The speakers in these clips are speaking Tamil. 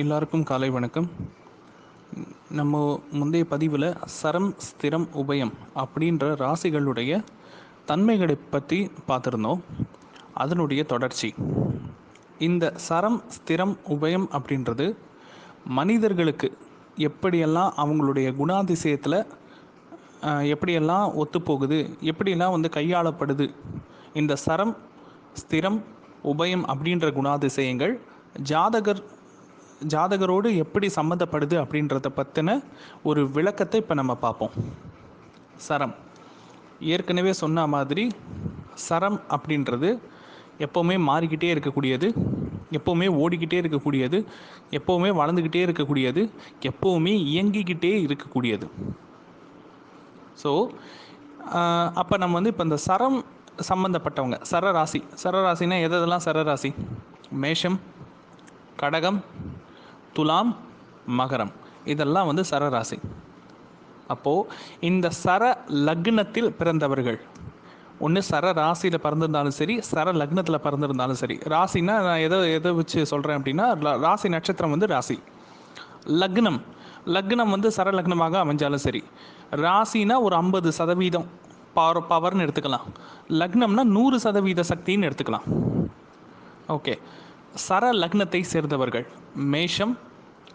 எல்லாருக்கும் காலை வணக்கம். நம்ம முந்தைய பதிவில் சரம், ஸ்திரம், உபயம் அப்படின்ற ராசிகளுடைய தன்மைகளை பற்றி பார்த்துருந்தோம். அதனுடைய தொடர்ச்சி இந்த சரம், ஸ்திரம், உபயம் அப்படின்றது மனிதர்களுக்கு எப்படியெல்லாம் அவங்களுடைய குணாதிசயத்தில் எப்படியெல்லாம் ஒத்துப்போகுது, எப்படியெல்லாம் கையாளப்படுது. இந்த சரம், ஸ்திரம், உபயம் அப்படின்ற குணாதிசயங்கள் ஜாதகரோடு எப்படி சம்மந்தப்படுது அப்படின்றத பற்றின ஒரு விளக்கத்தை இப்போ நம்ம பார்ப்போம். சரம், ஏற்கனவே சொன்ன மாதிரி சரம் அப்படின்றது எப்போவுமே மாறிக்கிட்டே இருக்கக்கூடியது, எப்போவுமே ஓடிக்கிட்டே இருக்கக்கூடியது, எப்போவுமே வளர்ந்துக்கிட்டே இருக்கக்கூடியது, எப்போவுமே இயங்கிக்கிட்டே இருக்கக்கூடியது. ஸோ அப்போ நம்ம இப்போ இந்த சரம் சம்மந்தப்பட்டவங்க சரராசினா எதெல்லாம் சரராசி? மேஷம், கடகம், துலாம், மகரம், இதெல்லாம் சரராசி. அப்போது இந்த சர லக்னத்தில் பிறந்தவர்கள், ஒன்று சர ராசியில் பிறந்திருந்தாலும் சரி, சர லக்னத்தில் பிறந்திருந்தாலும் சரி. ராசினா நான் எதை வச்சு சொல்கிறேன் அப்படின்னா, ராசி நட்சத்திரம் ராசி. லக்னம் சர லக்னமாக அமைஞ்சாலும் சரி. ராசினா ஒரு 50% பவர்னு எடுத்துக்கலாம். லக்னம்னா 100% சக்தின்னு எடுத்துக்கலாம். ஓகே, சர லக்னத்தை சேர்ந்தவர்கள் மேஷம்,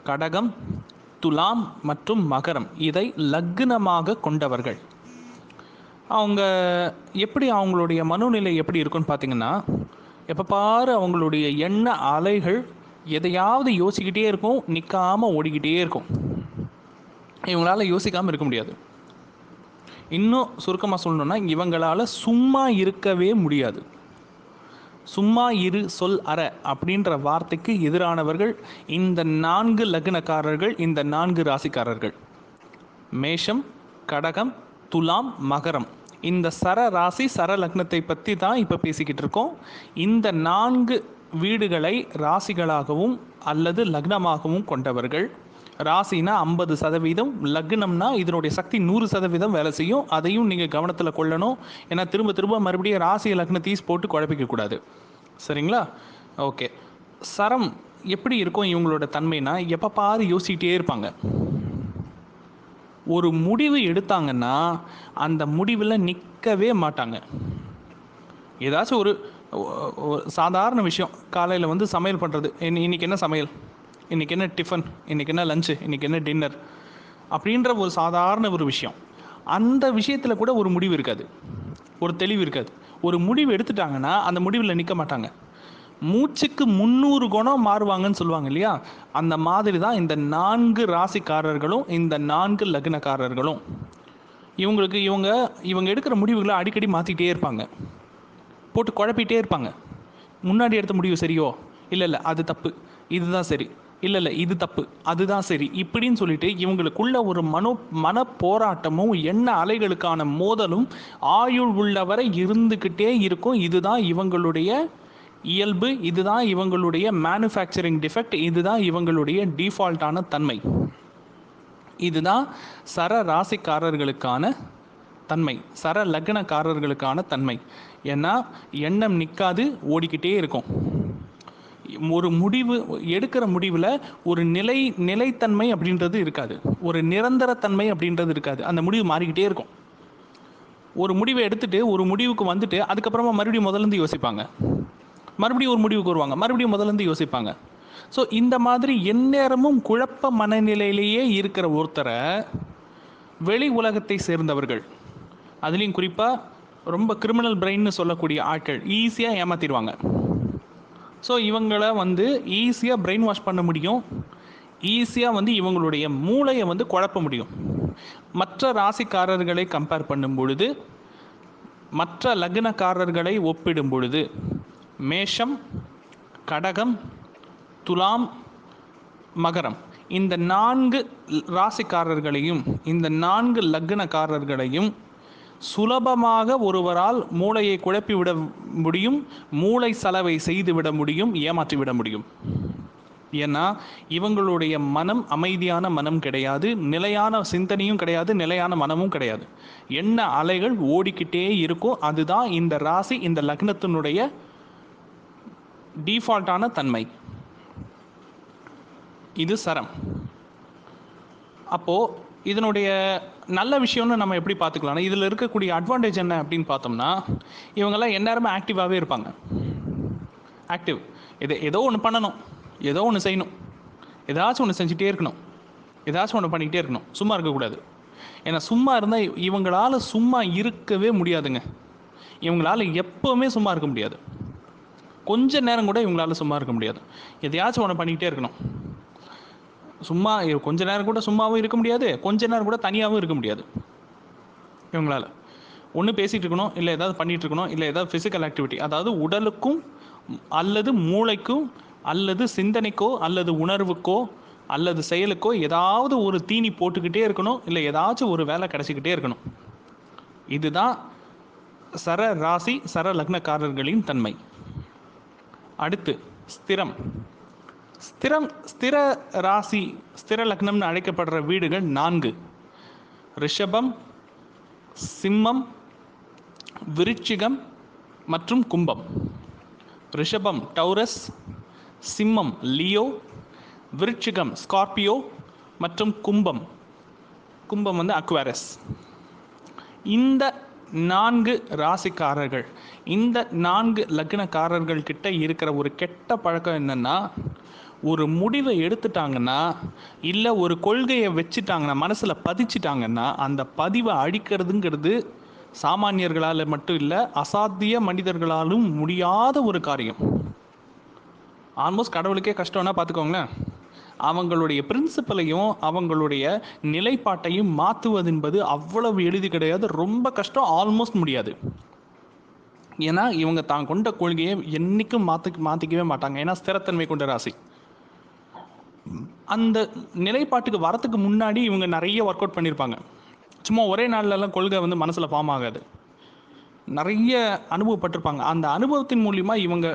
கடகம், துலாம் மற்றும் மகரம், இதை லக்னமாக கொண்டவர்கள். அவங்க எப்படி, அவங்களுடைய மனோநிலை எப்படி இருக்குன்னு பார்த்தீங்கன்னா, எப்போ பாரு அவங்களுடைய எண்ண அலைகள் எதையாவது யோசிக்கிட்டே இருக்கும், நிற்காமல் ஓடிக்கிட்டே இருக்கும். இவங்களால் யோசிக்காமல் இருக்க முடியாது. இன்னும் சுருக்கமாக சொல்லணுன்னா, இவங்களால் சும்மா இருக்கவே முடியாது. சும்மா இரு, சொல் அற அப்படின்ற வார்த்தைக்கு எதிரானவர்கள் இந்த 4 லக்னக்காரர்கள், இந்த 4 ராசிக்காரர்கள். மேஷம், கடகம், துலாம், மகரம், இந்த சர ராசி சர லக்னத்தை பற்றி தான் இப்போ பேசிக்கிட்டு இருக்கோம். இந்த 4 வீடுகளை ராசிகளாகவும் அல்லது லக்னமாகவும் கொண்டவர்கள். ராசினா 50%, லக்னம்னா இதனுடைய சக்தி 100% வேலை செய்யும். அதையும் நீங்கள் கவனத்தில் கொள்ளணும். ஏன்னா திரும்ப மறுபடியும் ராசி லக்னத்தையும் போட்டு குழப்பிக்கக்கூடாது. சரிங்களா? ஓகே, சரம் எப்படி இருக்கும் இவங்களோட தன்மைனா, எப்போ பாரு யோசிக்கிட்டே இருப்பாங்க. ஒரு முடிவு எடுத்தாங்கன்னா அந்த முடிவில் நிற்கவே மாட்டாங்க. ஏதாச்சும் ஒரு சாதாரண விஷயம், காலையில் சமையல் பண்ணுறது, இன்றைக்கி என்ன சமையல், இன்றைக்கி என்ன டிஃபன், இன்றைக்கி என்ன லஞ்சு, இன்றைக்கி என்ன டின்னர் அப்படின்ற ஒரு சாதாரண ஒரு விஷயம். அந்த விஷயத்தில் கூட ஒரு முடிவு இருக்காது, ஒரு தெளிவு இருக்காது. ஒரு முடிவு எடுத்துட்டாங்கன்னா அந்த முடிவில் நிற்க மாட்டாங்க. மூச்சுக்கு 300 குணம் மாறுவாங்கன்னு சொல்லுவாங்க இல்லையா? அந்த மாதிரி தான் இந்த 4 ராசிக்காரர்களும் இந்த 4 லக்னக்காரர்களும். இவங்க எடுக்கிற முடிவுகளை அடிக்கடி மாற்றிக்கிட்டே இருப்பாங்க, போட்டு குழப்பிகிட்டே இருப்பாங்க. முன்னாடி எடுத்த முடிவு சரியோ, இல்லை அது தப்பு, இதுதான் சரி, இல்லை இது தப்பு, அதுதான் சரி, இப்படின்னு சொல்லிட்டு இவங்களுக்குள்ள ஒரு மன போராட்டமும் எண்ண அலைகளுக்கான மோதலும் ஆயுள் உள்ளவரை இருந்துக்கிட்டே இருக்கும். இதுதான் இவங்களுடைய இயல்பு, இதுதான் இவங்களுடைய மேனுஃபேக்சரிங் டிஃபெக்ட், இதுதான் இவங்களுடைய டிஃபால்ட்டான தன்மை. இதுதான் சர ராசிக்காரர்களுக்கான தன்மை, சர லக்னக்காரர்களுக்கான தன்மை. ஏன்னா எண்ணம் நிற்காது, ஓடிக்கிட்டே இருக்கும். ஒரு முடிவு எடுக்கிற முடிவில் ஒரு நிலைத்தன்மை அப்படின்றது இருக்காது, ஒரு நிரந்தரத்தன்மை அப்படின்றது இருக்காது. அந்த முடிவு மாறிக்கிட்டே இருக்கும். ஒரு முடிவை எடுத்துட்டு ஒரு முடிவுக்கு வந்துட்டு அதுக்கப்புறமா மறுபடியும் முதலேருந்து யோசிப்பாங்க, மறுபடியும் ஒரு முடிவுக்கு வருவாங்க, மறுபடியும் முதலேருந்து யோசிப்பாங்க. ஸோ இந்த மாதிரி எந்நேரமும் குழப்ப மனநிலையிலேயே இருக்கிற ஒருத்தரை வெளி உலகத்தை சேர்ந்தவர்கள், அதுலேயும் குறிப்பாக ரொம்ப கிரிமினல் பிரெயின்னு சொல்லக்கூடிய ஆட்கள் ஈஸியாக ஏமாற்றிடுவாங்க. ஸோ இவங்களை ஈஸியாக பிரெயின் வாஷ் பண்ண முடியும், ஈஸியாக இவங்களுடைய மூளையை குழப்ப முடியும். மற்ற ராசிக்காரர்களை கம்பேர் பண்ணும் பொழுது, மற்ற லக்னக்காரர்களை ஒப்பிடும் பொழுது, மேஷம், கடகம், துலாம், மகரம், இந்த 4 ராசிக்காரர்களையும் இந்த 4 லக்னக்காரர்களையும் சுலபமாக ஒருவரால் மூளையை குழப்பிவிட முடியும், மூளை சலவை செய்துவிட முடியும், ஏமாற்றிவிட முடியும். ஏன்னா இவங்களுடைய மனம் அமைதியான மனம் கிடையாது, நிலையான சிந்தனையும் கிடையாது, நிலையான மனமும் கிடையாது. எண்ண அலைகள் ஓடிக்கிட்டே இருக்கும். அதுதான் இந்த ராசி, இந்த லக்னத்தினுடைய டிஃபால்ட்டான தன்மை. இது சரம். அப்போது இதனுடைய நல்ல விஷயம்னு நம்ம எப்படி பார்த்துக்கலாம்னா, இதில் இருக்கக்கூடிய அட்வான்டேஜ் என்ன அப்படின்னு பார்த்தோம்னா, இவங்கெல்லாம் எந்நேரமும் ஆக்டிவாகவே இருப்பாங்க. ஆக்டிவ். ஏதோ ஒன்று பண்ணணும், ஏதோ ஒன்று செய்யணும், ஏதாச்சும் ஒன்று செஞ்சுட்டே இருக்கணும், ஏதாச்சும் ஒன்று பண்ணிக்கிட்டே இருக்கணும், சும்மா இருக்கக்கூடாது. ஏன்னா சும்மா இருந்தால் இவங்களால் சும்மா இருக்கவே முடியாதுங்க. இவங்களால் எப்போவுமே சும்மா இருக்க முடியாது. கொஞ்ச நேரம் கூட இவங்களால் சும்மா இருக்க முடியாது. எதையாச்சும் ஒன்று பண்ணிக்கிட்டே இருக்கணும். சும்மா கொஞ்ச நேரம் கூட சும்மாவும் இருக்க முடியாது, கொஞ்ச நேரம் கூட தனியாகவும் இருக்க முடியாது. இவங்களால் ஒன்று பேசிகிட்டு இருக்கணும், இல்லை ஏதாவது பண்ணிகிட்டு இருக்கணும், இல்லை ஏதாவது ஃபிசிக்கல் ஆக்டிவிட்டி, அதாவது உடலுக்கும் அல்லது மூளைக்கும் அல்லது சிந்தனைக்கோ அல்லது உணர்வுக்கோ அல்லது செயலுக்கோ ஏதாவது ஒரு தீனி போட்டுக்கிட்டே இருக்கணும், இல்லை ஏதாச்சும் ஒரு வேலை கிடச்சிக்கிட்டே இருக்கணும். இதுதான் சர ராசி சர லக்னக்காரர்களின் தன்மை. அடுத்து ஸ்திரம். ஸ்திர ராசி ஸ்திர லக்னம்னு அழைக்கப்படுற வீடுகள் 4: ரிஷபம், சிம்மம், விருச்சிகம் மற்றும் கும்பம். ரிஷபம் டௌரஸ், சிம்மம் லியோ, விருச்சிகம் ஸ்கார்பியோ மற்றும் கும்பம் வந்து அக்வாரஸ். இந்த 4 ராசிக்காரர்கள், இந்த 4 லக்னக்காரர்கள் கிட்ட இருக்கிற ஒரு கெட்ட பழக்கம் என்னன்னா, ஒரு முடிவை எடுத்துட்டாங்கன்னா, இல்லை ஒரு கொள்கையை வச்சுட்டாங்கன்னா, மனசில் பதிச்சிட்டாங்கன்னா, அந்த பதிவை அழிக்கிறதுங்கிறது சாமானியர்களால் மட்டும் இல்லை, அசாத்திய மனிதர்களாலும் முடியாத ஒரு காரியம். ஆல்மோஸ்ட் கடவுளுக்கே கஷ்டம்னா பார்த்துக்கோங்களேன். அவங்களுடைய பிரின்சிபலையும் அவங்களுடைய நிலைப்பாட்டையும் மாற்றுவது என்பது அவ்வளவு எளிது கிடையாது, ரொம்ப கஷ்டம், ஆல்மோஸ்ட் முடியாது. ஏன்னா இவங்க தான் கொண்ட கொள்கையை என்றைக்கும் மாற்றிக்கவே மாட்டாங்க. ஏன்னா ஸ்திரத்தன்மை கொண்ட ராசி. அந்த நிலைப்பாட்டுக்கு வரத்துக்கு முன்னாடி இவங்க நிறைய ஒர்க் அவுட் பண்ணியிருப்பாங்க. சும்மா ஒரே நாள்லலாம் கொள்கை வந்து மனசில் ஃபார்ம் ஆகாது. நிறைய அனுபவப்பட்டிருப்பாங்க. அந்த அனுபவத்தின் மூலிமா இவங்க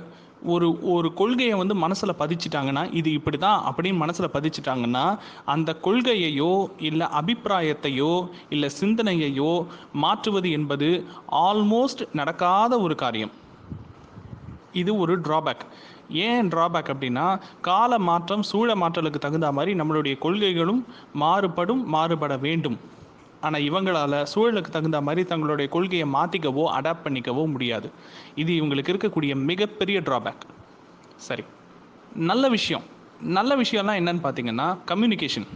ஒரு கொள்கையை வந்து மனசில் பதிச்சிட்டாங்கன்னா, இது இப்படி தான் அப்படின்னு மனசில் பதிச்சிட்டாங்கன்னா, அந்த கொள்கையையோ இல்லை அபிப்பிராயத்தையோ இல்லை சிந்தனையையோ மாற்றுவது என்பது ஆல்மோஸ்ட் நடக்காத ஒரு காரியம். இது ஒரு ட்ராபேக். ஏன் ட்ராபேக் அப்படின்னா, கால மாற்றம் சூழ மாற்றலுக்கு தகுந்த மாதிரி நம்மளுடைய கொள்கைகளும் மாறுபட வேண்டும். ஆனால் இவங்களால் சூழலுக்கு தகுந்த மாதிரி தங்களுடைய கொள்கையை மாற்றிக்கவோ அடாப்ட் பண்ணிக்கவோ முடியாது. இது இவங்களுக்கு இருக்கக்கூடிய மிகப்பெரிய ட்ராபேக். சரி, நல்ல விஷயம்லாம் என்னன்னு பார்த்தீங்கன்னா, கம்யூனிகேஷன்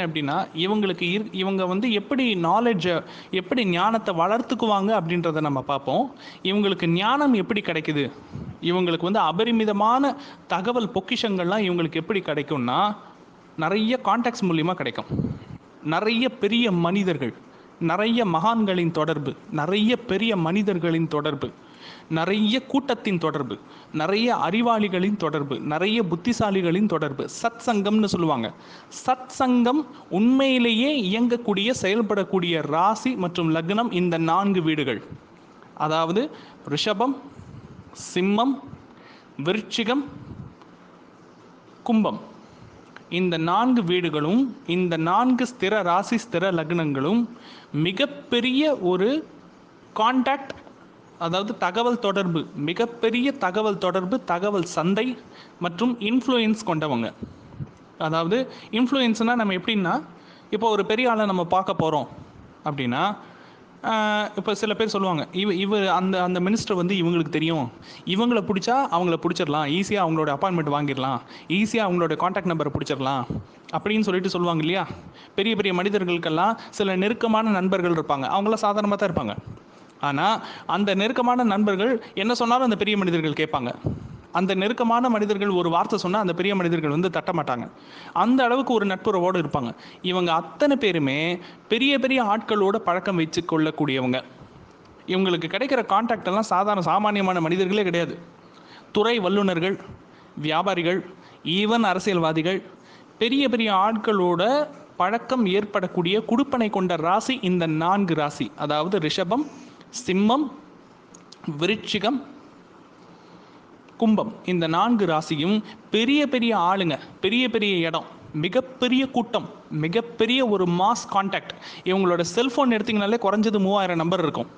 எப்படின்னா, இவங்க வந்து எப்படி ஞானத்தை வளர்த்துக்குவாங்க அப்படின்றத நம்ம பார்ப்போம். இவங்களுக்கு ஞானம் எப்படி கிடைக்குது, இவங்களுக்கு வந்து அபரிமிதமான தகவல் பொக்கிஷங்கள்லாம் இவங்களுக்கு எப்படி கிடைக்கும்னா, நிறைய கான்டாக்ட்ஸ் மூலியமாக கிடைக்கும். நிறைய பெரிய மனிதர்கள், நிறைய மகான்களின் தொடர்பு, நிறைய பெரிய மனிதர்களின் தொடர்பு, நிறைய கூட்டத்தின் தொடர்பு, நிறைய அறிவாளிகளின் தொடர்பு, நிறைய புத்திசாலிகளின் தொடர்பு, சத் சங்கம்னு சொல்லுவாங்க. சத் சங்கம் உண்மையிலேயே இயங்கக்கூடிய செயல்படக்கூடிய ராசி மற்றும் லக்னம் இந்த 4 வீடுகள். அதாவது ரிஷபம், சிம்மம், விருச்சிகம், கும்பம். இந்த 4 வீடுகளும் இந்த 4 ஸ்திர ராசி ஸ்திர லக்னங்களும் மிகப்பெரிய ஒரு கான்டாக்ட், அதாவது தகவல் தொடர்பு, மிகப்பெரிய தகவல் தொடர்பு, தகவல் சந்தை மற்றும் இன்ஃப்ளூயன்ஸ் கொண்டவங்க. அதாவது இன்ஃப்ளூயன்ஸ்னால் நம்ம எப்படின்னா, இப்போ ஒரு பெரிய ஆளை நம்ம பார்க்க போகிறோம் அப்படின்னா, இப்போ சில பேர் சொல்லுவாங்க, இவர் அந்த மினிஸ்டர் வந்து இவங்களுக்கு தெரியும், இவங்கள பிடிச்சா அவங்கள பிடிச்சிடலாம், ஈஸியாக அவங்களோட அப்பாயின்மெண்ட் வாங்கிடலாம், ஈஸியாக அவங்களோட கான்டாக்ட் நம்பரை பிடிச்சிடலாம் அப்படின்னு சொல்லிட்டு சொல்லுவாங்க இல்லையா. பெரிய பெரிய மனிதர்களுக்கெல்லாம் சில நெருக்கமான நண்பர்கள் இருப்பாங்க. அவங்களாம் சாதாரணமாக தான் இருப்பாங்க. ஆனால் அந்த நெருக்கமான நண்பர்கள் என்ன சொன்னாலும் அந்த பெரிய மனிதர்கள் கேட்பாங்க. அந்த நெருக்கமான மனிதர்கள் ஒரு வார்த்தை சொன்னால் அந்த பெரிய மனிதர்கள் வந்து தட்ட மாட்டாங்க. அந்த அளவுக்கு ஒரு நட்புறவோடு இருப்பாங்க. இவங்க அத்தனை பேருமே பெரிய பெரிய ஆட்களோட பழக்கம் வச்சு கொள்ளக்கூடியவங்க. இவங்களுக்கு கிடைக்கிற கான்டாக்ட் எல்லாம் சாமானியமான மனிதர்களே கிடையாது. துறை வல்லுநர்கள், வியாபாரிகள், ஈவன் அரசியல்வாதிகள், பெரிய பெரிய ஆட்களோட பழக்கம் ஏற்படக்கூடிய குடுப்பனை கொண்ட ராசி இந்த 4 ராசி. அதாவது ரிஷபம், சிம்மம், விருச்சிகம், கும்பம். இந்த 4 ராசியும் பெரிய பெரிய ஆளுங்க, பெரிய பெரிய இடம், மிகப்பெரிய கூட்டம், மிகப்பெரிய ஒரு மாஸ் கான்டாக்ட். இவங்களோட செல்ஃபோன் எடுத்திங்கனாலே குறைஞ்சது 3000 நம்பர் இருக்கும்.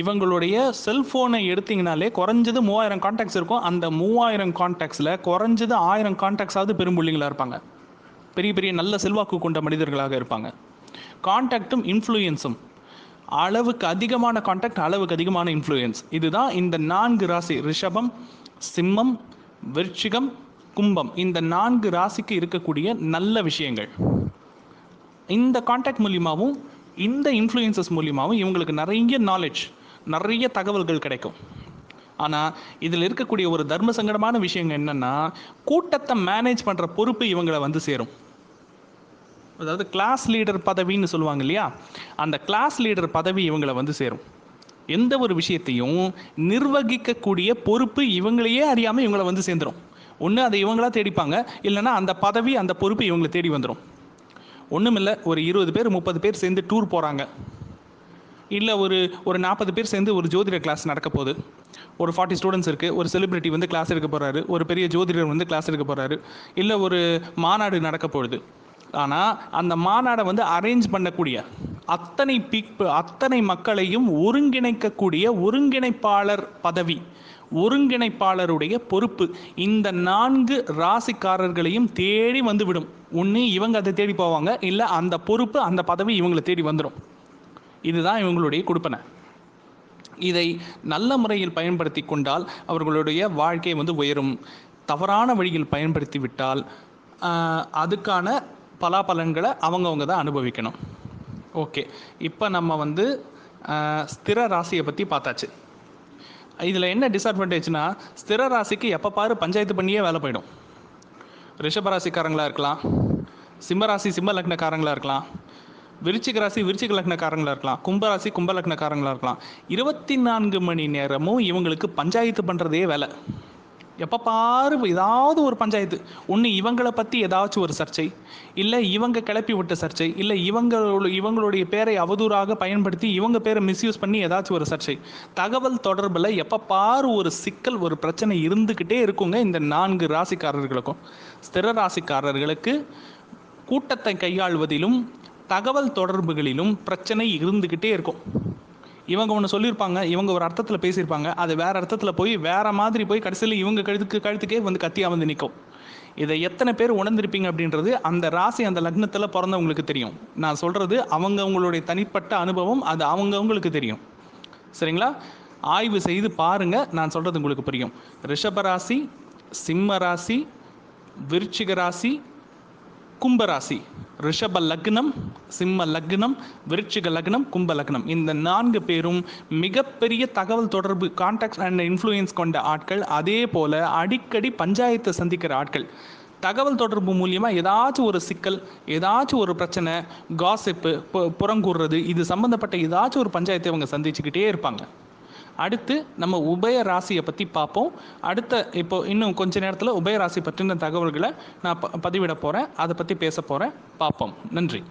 இவங்களுடைய செல்ஃபோனை எடுத்திங்கனாலே குறைஞ்சது 3000 கான்டாக்ட்ஸ் இருக்கும். அந்த 3000 கான்டாக்ட்ஸில் குறைஞ்சது 1000 கான்டாக்ட்ஸாவது பெரும்புள்ளிங்களாக இருப்பாங்க. பெரிய பெரிய நல்ல செல்வாக்கு கொண்ட மனிதர்களாக இருப்பாங்க. கான்டாக்டும் இன்ஃப்ளூயன்ஸும், அளவுக்கு அதிகமான கான்டாக்ட், அளவுக்கு அதிகமான இன்ஃப்ளூயன்ஸ். இதுதான் இந்த 4 ராசி, ரிஷபம், சிம்மம், விருச்சிகம், கும்பம், இந்த 4 ராசிக்கு இருக்கக்கூடிய நல்ல விஷயங்கள். இந்த கான்டாக்ட் மூலியமாகவும் இந்த இன்ஃப்ளூயன்சஸ் மூலியமாகவும் இவங்களுக்கு நிறைய நாலேஜ், நிறைய தகவல்கள் கிடைக்கும். ஆனால் இதில் இருக்கக்கூடிய ஒரு தர்ம சங்கடமான விஷயங்கள் என்னென்னா, கூட்டத்தை மேனேஜ் பண்ணுற பொறுப்பு இவங்களை வந்து சேரும். அதாவது கிளாஸ் லீடர் பதவின்னு சொல்லுவாங்க இல்லையா, அந்த கிளாஸ் லீடர் பதவி இவங்களை வந்து சேரும். எந்த ஒரு விஷயத்தையும் நிர்வகிக்கக்கூடிய பொறுப்பு இவங்களையே அறியாமல் இவங்களை வந்து சேர்ந்துடும். ஒன்று அதை இவங்களா தேடிப்பாங்க, இல்லைன்னா அந்த பதவி அந்த பொறுப்பு இவங்களை தேடி வந்துடும். ஒன்றுமில்லை, ஒரு 20 பேர் 30 பேர் சேர்ந்து டூர் போகிறாங்க, இல்லை ஒரு 40 பேர் சேர்ந்து ஒரு ஜோதிட கிளாஸ் நடக்க போகுது. ஒரு 40 ஸ்டூடெண்ட்ஸ் இருக்குது. ஒரு செலிப்ரிட்டி வந்து கிளாஸ் எடுக்க போகிறாரு, ஒரு பெரிய ஜோதிடர் வந்து கிளாஸ் எடுக்க போகிறாரு, இல்லை ஒரு மாநாடு நடக்க போகுது. ஆனால் அந்த மாநாடை வந்து அரேஞ்ச் பண்ணக்கூடிய அத்தனை மக்களையும் ஒருங்கிணைக்கக்கூடிய ஒருங்கிணைப்பாளர் பதவி, ஒருங்கிணைப்பாளருடைய பொறுப்பு இந்த 4 ராசிக்காரர்களையும் தேடி வந்துவிடும். ஒன்று இவங்க அதை தேடி போவாங்க, இல்லை அந்த பொறுப்பு அந்த பதவி இவங்களை தேடி வந்துடும். இதுதான் இவங்களுடைய கொடுப்பனை. இதை நல்ல முறையில் பயன்படுத்தி கொண்டால் அவர்களுடைய வாழ்க்கை வந்து உயரும். தவறான வழியில் பயன்படுத்தி விட்டால் அதுக்கான பலாபலன்களை அவங்கவுங்க தான் அனுபவிக்கணும். ஓகே, இப்போ நம்ம வந்து ஸ்திர ராசியை பற்றி பார்த்தாச்சு. இதில் என்ன டிஸ்அட்வான்டேஜ்னா, ஸ்திர ராசிக்கு எப்போ பாரு பஞ்சாயத்து பண்ணியே வேலை போயிடும். ரிஷபராசிக்காரங்களாக இருக்கலாம், சிம்மராசி சிம்ம லக்னக்காரங்களாக இருக்கலாம், விருச்சிக ராசி விருச்சிக லக்னக்காரங்களாக இருக்கலாம், கும்பராசி கும்ப லக்னக்காரங்களாக இருக்கலாம். 24 மணி நேரமும் இவங்களுக்கு பஞ்சாயத்து பண்ணுறதே வேலை. எப்போ பாரு ஏதாவது ஒரு பஞ்சாயத்து. ஒன்று இவங்களை பற்றி ஏதாச்சும் ஒரு சர்ச்சை, இல்லை இவங்க கிளப்பி விட்ட சர்ச்சை, இல்லை இவங்களுடைய பேரை அவதூறாக பயன்படுத்தி இவங்க பேரை மிஸ்யூஸ் பண்ணி ஏதாச்சும் ஒரு சர்ச்சை. தகவல் தொடர்பில் எப்போ பாரு ஒரு சிக்கல், ஒரு பிரச்சனை இருந்துக்கிட்டே இருக்குங்க இந்த 4 ராசிக்காரர்களுக்கும். ஸ்திர ராசிக்காரர்களுக்கு கூட்டத்தை கையாள்வதிலும் தகவல் தொடர்புகளிலும் பிரச்சனை இருந்துக்கிட்டே இருக்கும். இவங்க ஒன்று சொல்லியிருப்பாங்க, இவங்க ஒரு அர்த்தத்தில் பேசியிருப்பாங்க, அது வேறு அர்த்தத்தில் போய் வேறு மாதிரி போய் கடைசியில் இவங்க கழுத்துக்கே வந்து கத்தியாக வந்து நிற்கும். இதை எத்தனை பேர் உணர்ந்திருப்பீங்க அப்படின்றது அந்த ராசி அந்த லக்னத்தில் பிறந்தவங்களுக்கு தெரியும். நான் சொல்கிறது அவங்கவுங்களுடைய தனிப்பட்ட அனுபவம், அது அவங்கவுங்களுக்கு தெரியும். சரிங்களா? ஆய்வு செய்து பாருங்கள், நான் சொல்கிறது உங்களுக்கு புரியும். ரிஷபராசி, சிம்ம ராசி, விருச்சிக ராசி, கும்பராசி, ரிஷப லக்னம், சிம்ம லக்னம், விருச்சிக லக்னம், கும்ப லக்னம், இந்த 4 பேரும் மிகப்பெரிய தகவல் தொடர்பு, கான்டாக்ட் அண்ட் இன்ஃப்ளூயன்ஸ் கொண்ட ஆட்கள். அதே போல் அடிக்கடி பஞ்சாயத்தை சந்திக்கிற ஆட்கள். தகவல் தொடர்பு மூலியமாக ஏதாச்சும் ஒரு சிக்கல், ஏதாச்சும் ஒரு பிரச்சனை, காசிப்பு, புறங்கூறுறது, இது சம்மந்தப்பட்ட ஏதாச்சும் ஒரு பஞ்சாயத்தை அவங்க சந்திச்சுக்கிட்டே இருப்பாங்க. அடுத்து நம்ம உபய ராசியை பற்றி பார்ப்போம். இப்போ இன்னும் கொஞ்ச நேரத்தில் உபய ராசி பற்றின தகவல்களை நான் பதிவிட போகிறேன், அதை பற்றி பேச போகிறேன். பார்ப்போம். நன்றி.